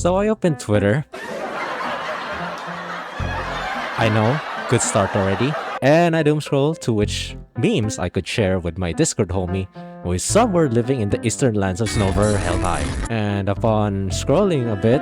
So I opened Twitter. I know, good start already. And I doom scroll to which memes I could share with my Discord homie, who is somewhere living in the eastern lands of Snover Hell High. And upon scrolling a bit,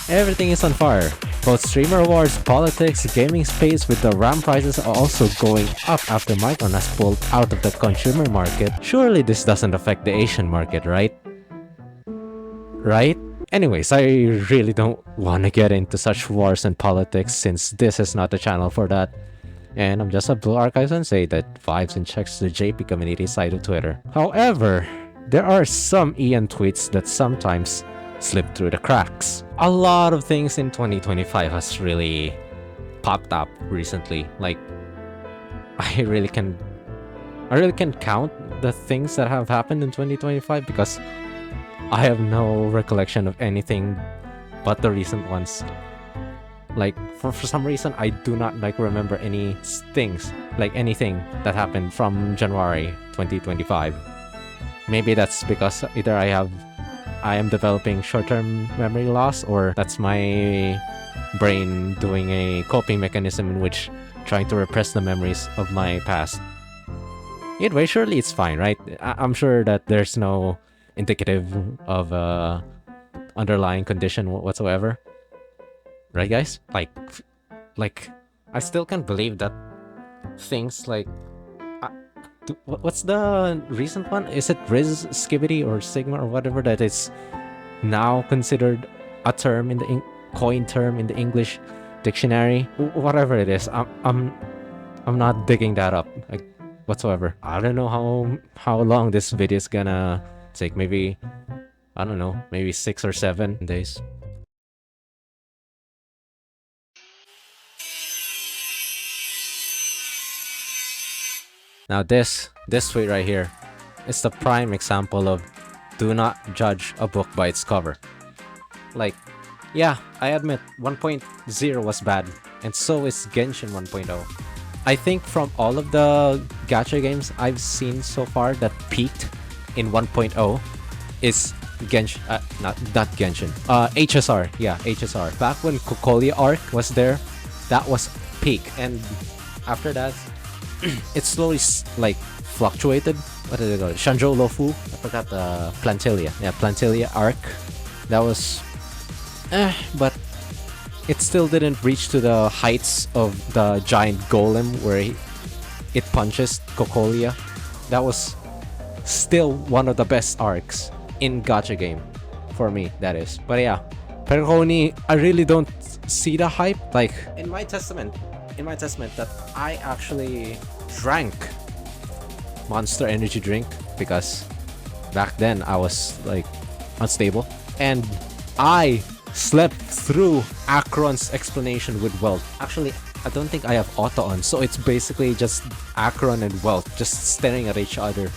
everything is on fire. Both streamer awards, politics, gaming space with the RAM prices are also going up after Micron has pulled out of the consumer market. Surely this doesn't affect the Asian market, right? Right? Anyways, I really don't want to get into such wars and politics since this is not the channel for that. And I'm just a Blue Archive Sensei that vibes and checks the JP community side of Twitter. However, there are some Ian tweets that sometimes slip through the cracks. A lot of things in 2025 has really popped up recently. Like, I really can count the things that have happened in 2025 because I have no recollection of anything but the recent ones. Like, for some reason, I do not remember any things, like anything that happened from January 2025. Maybe that's because either I am developing short-term memory loss, or that's my brain doing a coping mechanism in which trying to repress the memories of my past. Either way, surely it's fine, right? I'm sure that there's no indicative of underlying condition whatsoever. Right, guys? Like, I still can't believe that things like... what's the recent one? Is it Riz, Skibbity, or Sigma, or whatever that is now considered a term in the coin term in the English dictionary? Whatever it is, I'm not digging that up like whatsoever. I don't know how long this video is gonna take. Maybe, I don't know, maybe 6 or 7 days. Now this tweet right here is the prime example of do not judge a book by its cover. Like, yeah, I admit 1.0 was bad, and so is Genshin 1.0. I think from all of the gacha games I've seen so far that peaked in 1.0 is Genshin, not Genshin, HSR, yeah, HSR. Back when Kokolia arc was there, that was peak, and after that, it slowly like fluctuated. What did it call? Shanzhou Lofu. I forgot the Plantilia. Yeah, Plantilia arc. That was, but it still didn't reach to the heights of the giant golem where it punches Kokolia. That was still one of the best arcs in gacha game for me. That is. But yeah, Pergoni, I really don't see the hype. Like in my testament that I actually drank Monster Energy drink because back then I was like unstable, and I slept through Akron's explanation with Wealth. Actually, I don't think I have auto on, so it's basically just Akron and Wealth just staring at each other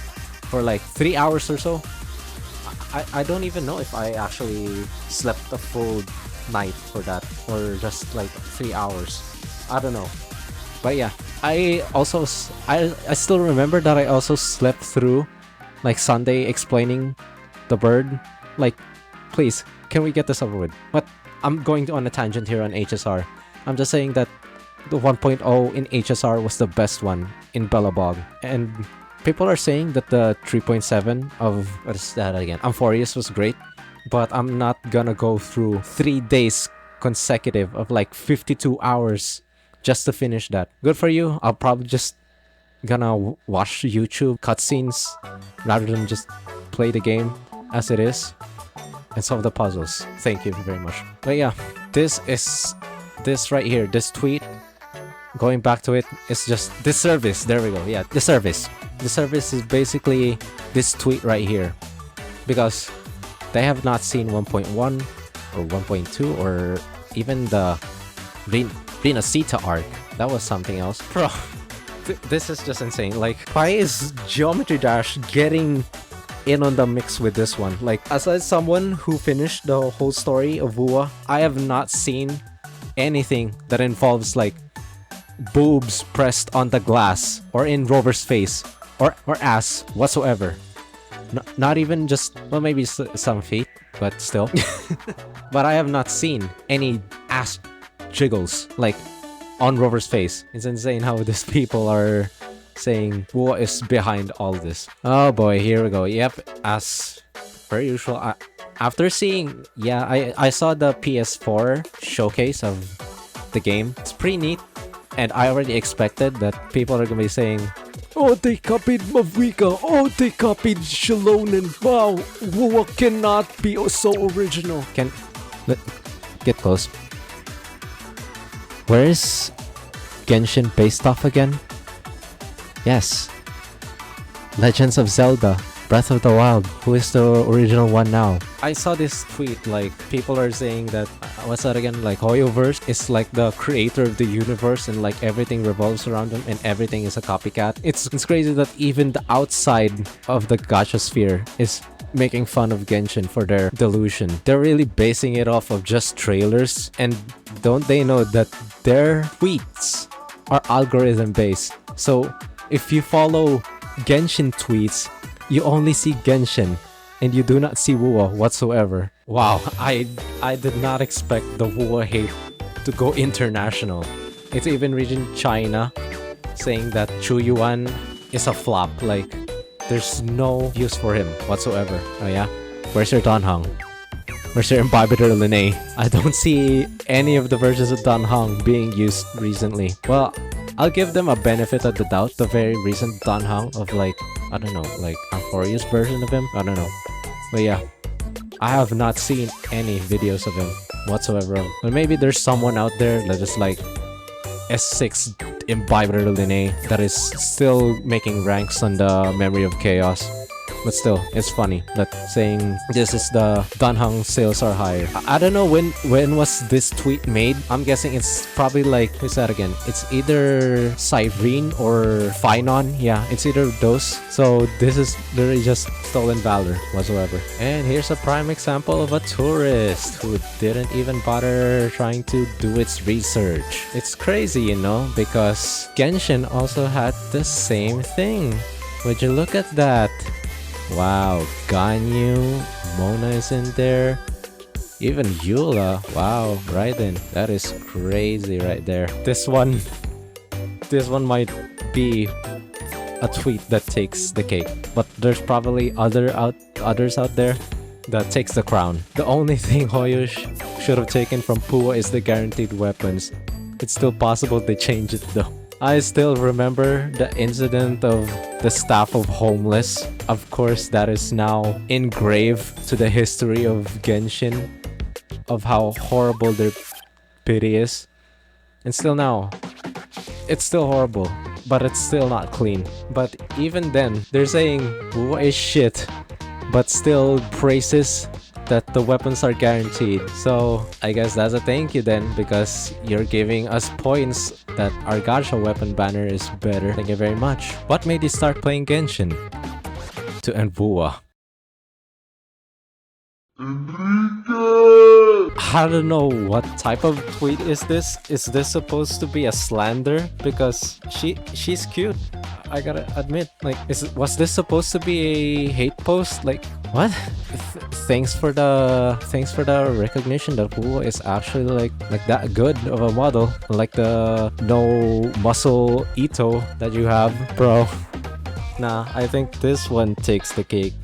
for like 3 hours or so. I don't even know if I actually slept a full night for that or just like 3 hours. I don't know. But yeah, I still remember that I also slept through like Sunday explaining the bird. Like, please, can we get this over with? But I'm going on a tangent here on HSR. I'm just saying that the 1.0 in HSR was the best one in Bellabog. And people are saying that the 3.7 of, what is that again? Amphorius was great. But I'm not gonna go through 3 days consecutive of like 52 hours just to finish that. Good for you. I'll probably just gonna watch YouTube cutscenes rather than just play the game as it is and solve the puzzles. Thank you very much. But yeah, this right here, this tweet, going back to it, is just disservice. There we go. Yeah, disservice. Disservice is basically this tweet right here because they have not seen 1.1 or 1.2 or even the Rina Sita arc. That was something else. Bro, this is just insane. Like, why is Geometry Dash getting in on the mix with this one? Like, as someone who finished the whole story of Wua, I have not seen anything that involves like boobs pressed on the glass or in Rover's face or ass whatsoever. Not even just, well, maybe some feet, but still. But I have not seen any ass jiggles like on Rover's face. It's insane how these people are saying what is behind all this. Oh boy, here we go. Yep, as per usual. After seeing, I saw the PS4 showcase of the game. It's pretty neat, and I already expected that people are gonna be saying, "Oh, they copied Mavrika. Oh, they copied Shalonen. Wow, Wua cannot be so original." Get close. Where is Genshin based off again? Yes. Legends of Zelda. Breath of the Wild. Who is the original one now? I saw this tweet, like, people are saying that, what's that again? Like, Hoyoverse is like the creator of the universe and like everything revolves around him and everything is a copycat. It's crazy that even the outside of the gacha sphere is making fun of Genshin for their delusion. They're really basing it off of just trailers, and don't they know that their tweets are algorithm based? So if you follow Genshin Tweets, you only see Genshin and you do not see Wua whatsoever. Wow, I did not expect the Wua hate to go international. It's even reaching China, saying that Chu Yuan is a flop. Like, there's no use for him whatsoever. Oh yeah? Where's your Danhang? Where's your Imbibitor Linnae? I don't see any of the versions of Danhang being used recently. Well, I'll give them a benefit of the doubt. The very recent Danhang of like, I don't know, like Amphoria's version of him? I don't know. But yeah, I have not seen any videos of him whatsoever. But maybe there's someone out there that is like S6 Imbibitor Linnae that is still making ranks on the Memory of Chaos. But still, it's funny that saying this is the Danhang sales are higher. I don't know when was this tweet made. I'm guessing it's probably like, who's that again? It's either Cyrene or Phynon. Yeah, it's either those. So this is literally just stolen valor whatsoever. And here's a prime example of a tourist who didn't even bother trying to do its research. It's crazy, you know, because Genshin also had the same thing. Would you look at that? Wow, Ganyu, Mona is in there, even Eula. Wow, Raiden, that is crazy right there. This one might be a tweet that takes the cake, but there's probably others out there that takes the crown. The only thing Hoyo should have taken from Pua is the guaranteed weapons. It's still possible they change it though. I still remember the incident of the staff of Homeless. Of course, that is now engraved to the history of Genshin, of how horrible their pity is. And still now, it's still horrible, but it's still not clean. But even then, they're saying, what is shit, but still praises that the weapons are guaranteed. So I guess that's a thank you then, because you're giving us points that our gacha weapon banner is better. Thank you very much. What made you start playing Genshin? To end Wua. I don't know what type of tweet is this. Is this supposed to be a slander? Because she's cute. I gotta admit, like, was this supposed to be a hate post? Like, what? Thanks for the recognition that Wua is actually like that good of a model, like the no muscle Ito that you have, bro. Nah, I think this one takes the cake.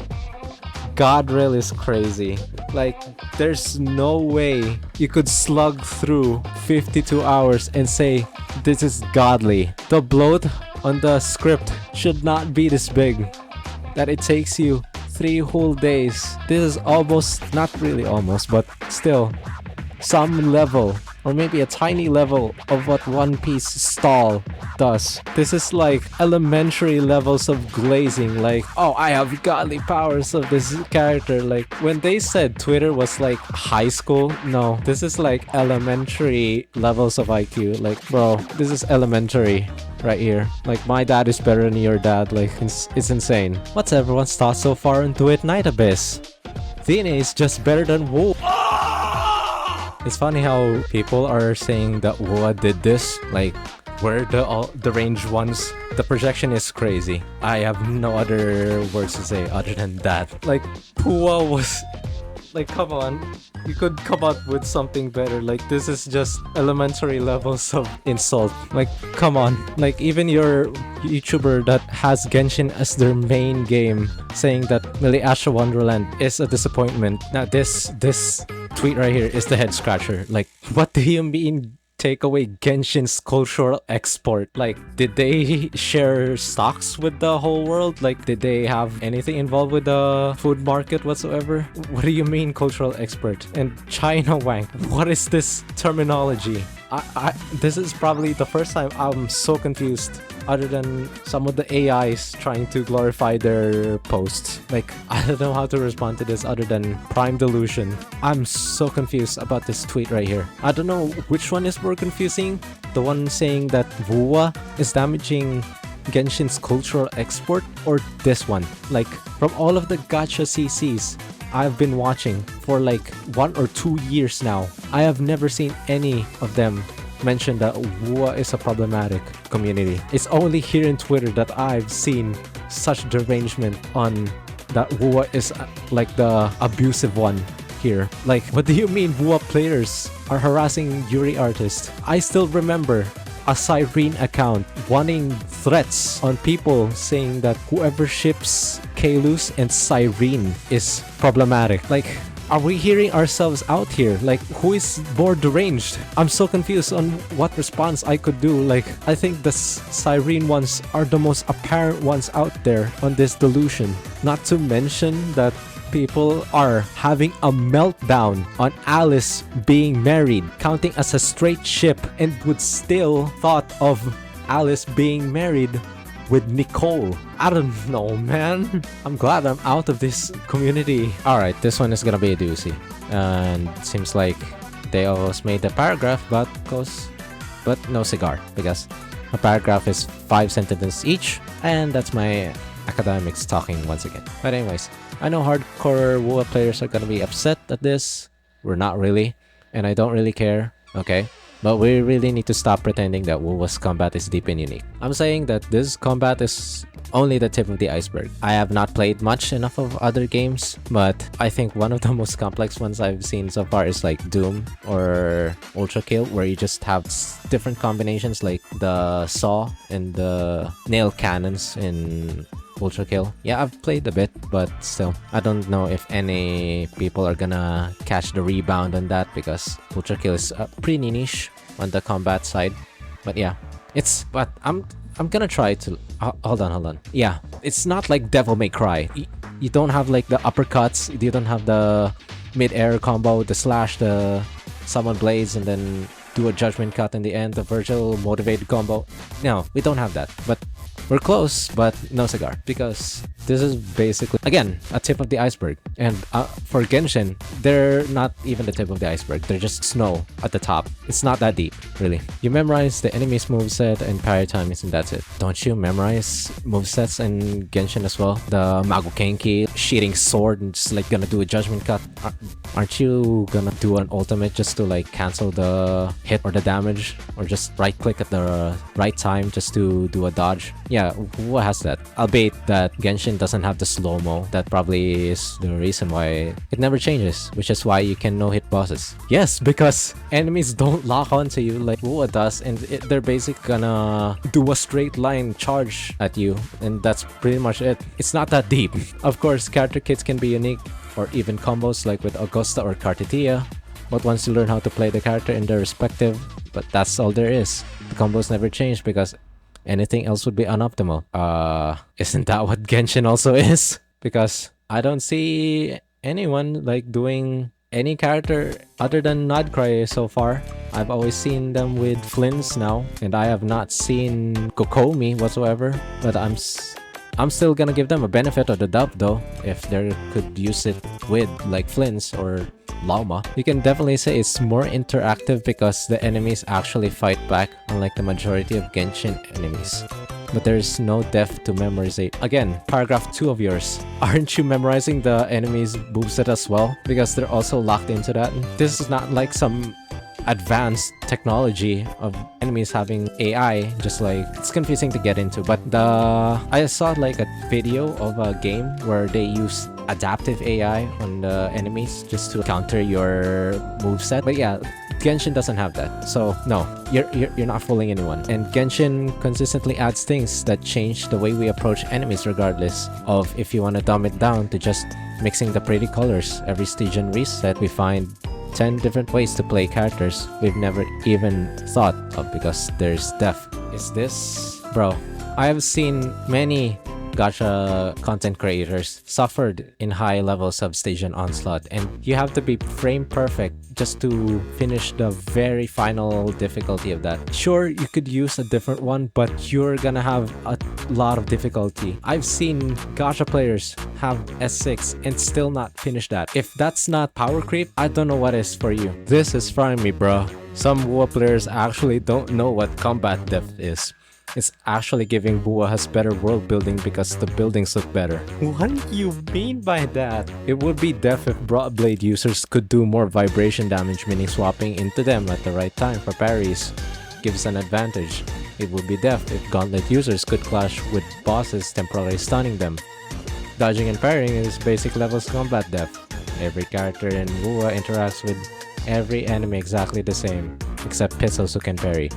Godrail is crazy. Like, there's no way you could slug through 52 hours and say this is godly. The bloat on the script should not be this big, that it takes you 3 whole days. This is almost, not really almost, but still some level, or maybe a tiny level of what One Piece stall does. This is like elementary levels of glazing, like, oh, I have godly powers of this character. Like, when they said Twitter was like high school, no, this is like elementary levels of IQ. Like, bro, this is elementary right here. Like, my dad is better than your dad. Like, it's insane. What's everyone's thoughts so far on Do It Night Abyss? Athena is just better than Wu. It's funny how people are saying that Wua did this, like, we're the ranged ones. The projection is crazy. I have no other words to say other than that. Like, Pua was Like, come on. You could come up with something better. Like, this is just elementary levels of insult. Like, come on. Like, even your YouTuber that has Genshin as their main game saying that Millie Asha Wonderland is a disappointment. Now, this tweet right here is the head scratcher. Like, what do you mean take away Genshin's cultural export? Like, did they share stocks with the whole world? Like, did they have anything involved with the food market whatsoever? What do you mean cultural export? And China Wank, what is this terminology? This is probably the first time I'm so confused, other than some of the AIs trying to glorify their posts. Like, I don't know how to respond to this other than Prime Delusion. I'm so confused about this tweet right here. I don't know which one is more confusing. The one saying that Vua is damaging Genshin's cultural export, or this one. Like, from all of the gacha CCs I've been watching for like 1 or 2 years now, I have never seen any of them mention that WUA is a problematic community. It's only here in Twitter that I've seen such derangement on that WUA is like the abusive one here. Like, what do you mean WUA players are harassing Yuri artists? I still remember a Cyrene account wanting threats on people saying that whoever ships Kaelus and Cyrene is problematic. Like, are we hearing ourselves out here? Like, who is more deranged? I'm so confused on what response I could do. Like, I think the Cyrene ones are the most apparent ones out there on this delusion. Not to mention that people are having a meltdown on Alice being married, counting as a straight ship, and would still thought of Alice being married with Nicole. I don't know, man. I'm glad I'm out of this community. Alright, this one is gonna be a doozy. And seems like they almost made the paragraph, but no cigar, because a paragraph is 5 sentences each, and that's my academics talking once again. But anyways, I know hardcore WoA players are gonna be upset at this. We're not really, and I don't really care, okay? But we really need to stop pretending that WoW's combat is deep and unique. I'm saying that this combat is only the tip of the iceberg. I have not played much enough of other games, but I think one of the most complex ones I've seen so far is like Doom or Ultra Kill, where you just have different combinations like the saw and the nail cannons in Ultra Kill. Yeah, I've played a bit, but still, I don't know if any people are gonna catch the rebound on that, because Ultra Kill is pretty niche on the combat side. But yeah, but I'm gonna try to hold on. Yeah, it's not like Devil May Cry. You don't have like the uppercuts, you don't have the mid-air combo, the slash, the summon blades, and then do a judgment cut in the end, the Virgil motivated combo. No, we don't have that, but we're close, but no cigar, because this is basically, again, a tip of the iceberg. And for Genshin, they're not even the tip of the iceberg. They're just snow at the top. It's not that deep, really. You memorize the enemy's moveset and parry timings, and that's it. Don't you memorize movesets in Genshin as well? The Magokenki, sheathing sword, and just like gonna do a judgment cut. Aren't you gonna do an ultimate just to like cancel the hit or the damage? Or just right click at the right time just to do a dodge? Yeah, what has that? Albeit that Genshin doesn't have the slow-mo. That probably is the reason why it never changes, which is why you can no-hit bosses. Yes, because enemies don't lock onto you like Wua does, and they're basically gonna do a straight line charge at you, and that's pretty much it. It's not that deep. Of course, character kits can be unique, or even combos like with Augusta or Cartitia, but once you learn how to play the character in their respective, but that's all there is. The combos never change because anything else would be unoptimal. Isn't that what Genshin also is? Because I don't see anyone like doing any character other than Nodcry so far. I've always seen them with Flins now, and I have not seen Kokomi whatsoever. But I'm still gonna give them a benefit of the doubt though, if they could use it with like Flins or Lauma. You can definitely say it's more interactive because the enemies actually fight back, unlike the majority of Genshin enemies. But there's no depth to memorization. Again, paragraph 2 of yours. Aren't you memorizing the enemies' moveset as well? Because they're also locked into that. This is not like some advanced technology of enemies having AI, just like it's confusing to get into. But I saw like a video of a game where they use adaptive AI on the enemies just to counter your moveset. But yeah, Genshin doesn't have that. So no, you're not fooling anyone. And Genshin consistently adds things that change the way we approach enemies, regardless of if you want to dumb it down to just mixing the pretty colors. Every stage and reset, we find 10 different ways to play characters we've never even thought of because there's depth. Is this... Bro, I have seen many gacha content creators suffered in high levels of stage and onslaught, and you have to be frame perfect just to finish the very final difficulty of that. Sure, you could use a different one, but you're gonna have a lot of difficulty. I've seen gacha players have S6 and still not finish that. If that's not power creep, I don't know what is for you. This is frying me, bro. Some WoA players actually don't know what combat depth is. It's actually giving Buahas better world building because the buildings look better. What do you mean by that? It would be def if Broadblade users could do more vibration damage, meaning swapping into them at the right time for parries gives an advantage. It would be def if Gauntlet users could clash with bosses, temporarily stunning them. Dodging and parrying is basic levels combat def. Every character in Buah interacts with every enemy exactly the same, except pistols who can parry.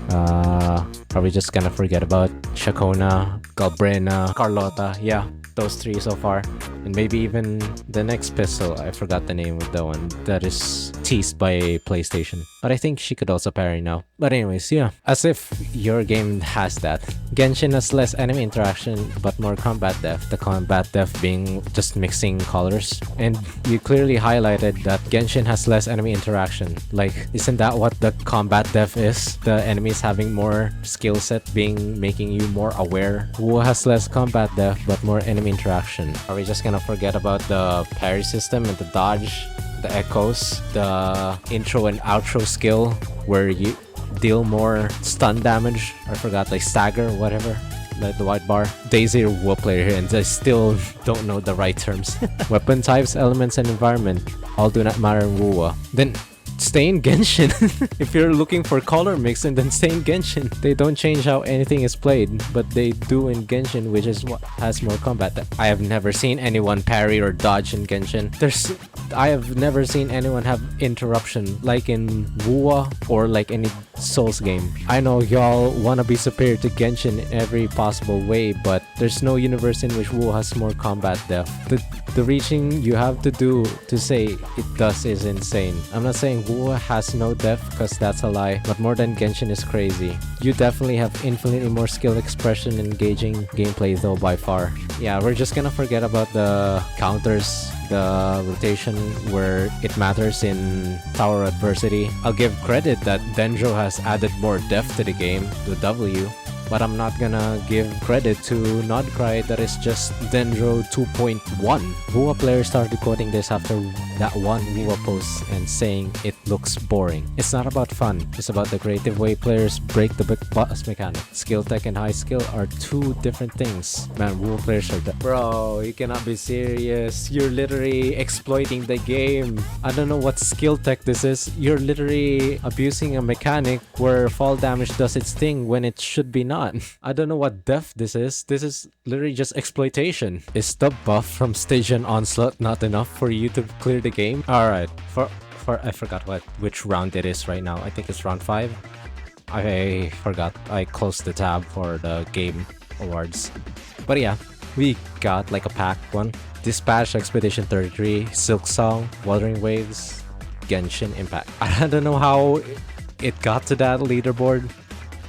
Are we just gonna forget about Shakona, Galbrena, Carlota? Yeah, those three so far. And maybe even the next pistol, I forgot the name of the one that is teased by PlayStation. But I think she could also parry now. But anyways, yeah. As if your game has that. Genshin has less enemy interaction but more combat depth. The combat depth being just mixing colors. And you clearly highlighted that Genshin has less enemy interaction. Like, isn't that what the combat depth is? The enemies having more skill set making you more aware. Wu has less combat depth but more enemy interaction. Are we just gonna forget about the parry system and the dodge, the echoes, the intro and outro skill where you deal more stun damage? I forgot, like stagger, whatever. Like the white bar. Daisy or WoA player here, and I still don't know the right terms. Weapon types, elements, and environment all do not matter in WoA. Then stay in Genshin. If you're looking for color mix, and then stay in Genshin. They don't change how anything is played, but they do in Genshin, which is what has more combat. I have never seen anyone parry or dodge in Genshin. I have never seen anyone have interruption like in WoA or like any Souls game. I know y'all wanna be superior to Genshin in every possible way, but there's no universe in which WoA has more combat depth. The reaching you have to do to say it does is insane. I'm not saying WoA has no depth because that's a lie, but more than Genshin is crazy. You definitely have infinitely more skill expression and engaging gameplay though by far. Yeah, we're just gonna forget about the counters, the rotation where it matters in tower adversity. I'll give credit that Dendro has added more depth to the game, to W, but I'm not gonna give credit to Nodcry that is just Dendro 2.1. WoA players started quoting this after that one WoA post and saying it looks boring. It's not about fun, it's about the creative way players break the big boss mechanic. Skill tech and high skill are two different things. Man, WoA players are Bro, you cannot be serious. You're literally exploiting the game. I don't know what skill tech this is. You're literally abusing a mechanic where fall damage does its thing when it should be not. I don't know what depth this is. This is literally just exploitation. Is the buff from Stage and Onslaught not enough for you to clear the game? Alright, for I forgot which round it is right now. I think it's round 5. I forgot. I closed the tab for the game awards. But yeah, we got like a packed one. Dispatch, Expedition 33, Silk Song, Wuthering Waves, Genshin Impact. I don't know how it got to that leaderboard,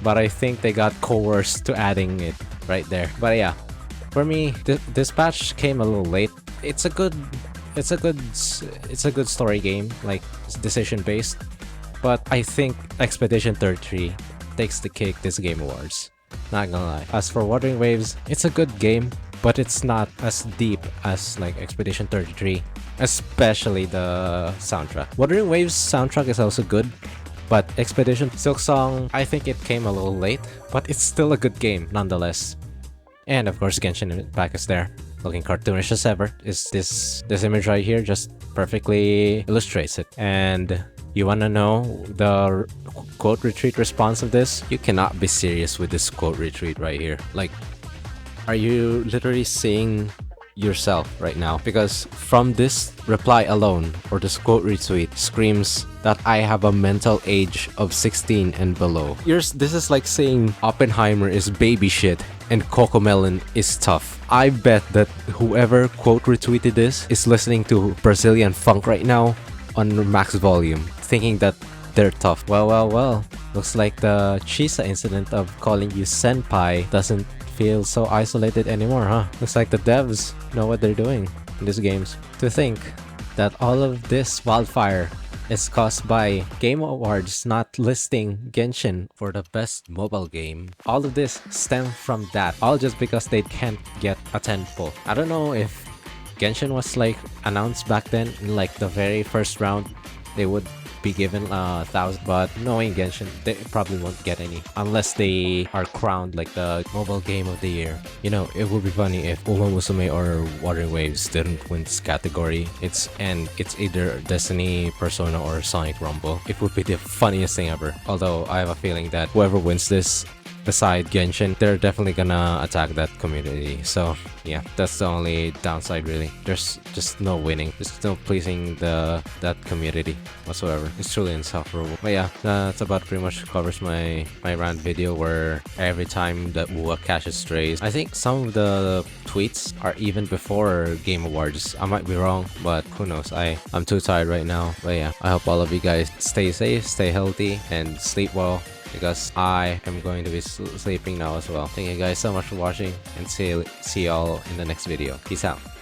but I think they got coerced to adding it right there. But yeah, for me, Dispatch came a little late. It's a good story game, like decision based. But I think Expedition 33 takes the cake this Game Awards. Not gonna lie. As for Wuthering Waves, it's a good game, but it's not as deep as like Expedition 33, especially the soundtrack. Wuthering Waves soundtrack is also good, but Expedition Silk Song, I think it came a little late, but it's still a good game nonetheless. And of course, Genshin Impact is there, looking cartoonish as ever. Is this image right here just perfectly illustrates it. And You wanna know the quote retweet response of this? You cannot be serious with this quote retweet right here. Like, are you literally seeing yourself right now? Because from this reply alone, or this quote retweet, screams that I have a mental age of 16 and below. This is like saying Oppenheimer is baby shit and Cocomelon is tough. I bet that whoever quote retweeted this is listening to Brazilian funk right now on max volume, thinking that they're tough. Well. Looks like the Chisa incident of calling you senpai doesn't feel so isolated anymore, huh? Looks like the devs know what they're doing in these games. To think that all of this wildfire is caused by Game Awards not listing Genshin for the best mobile game. All of this stemmed from that, all just because they can't get a 10 pull. I don't know if Genshin was like announced back then in like the very first round, they would be given 1,000, but knowing Genshin, they probably won't get any unless they are crowned like the mobile game of the year. You know, it would be funny if Uma Musume or Wuthering Waves didn't win this category. It's either Destiny, Persona, or Sonic Rumble. It would be the funniest thing ever. Although I have a feeling that whoever wins this beside Genshin, they're definitely gonna attack that community. So yeah, that's the only downside really. There's just no winning. There's no pleasing that community whatsoever. It's truly insufferable. But yeah, that's about pretty much covers my rant video where every time that Wua catches strays. I think some of the tweets are even before Game Awards. I might be wrong, but who knows. I'm too tired right now. But yeah, I hope all of you guys stay safe, stay healthy, and sleep well, because I am going to be sleeping now as well. Thank you guys so much for watching, and see y'all in the next video. Peace out.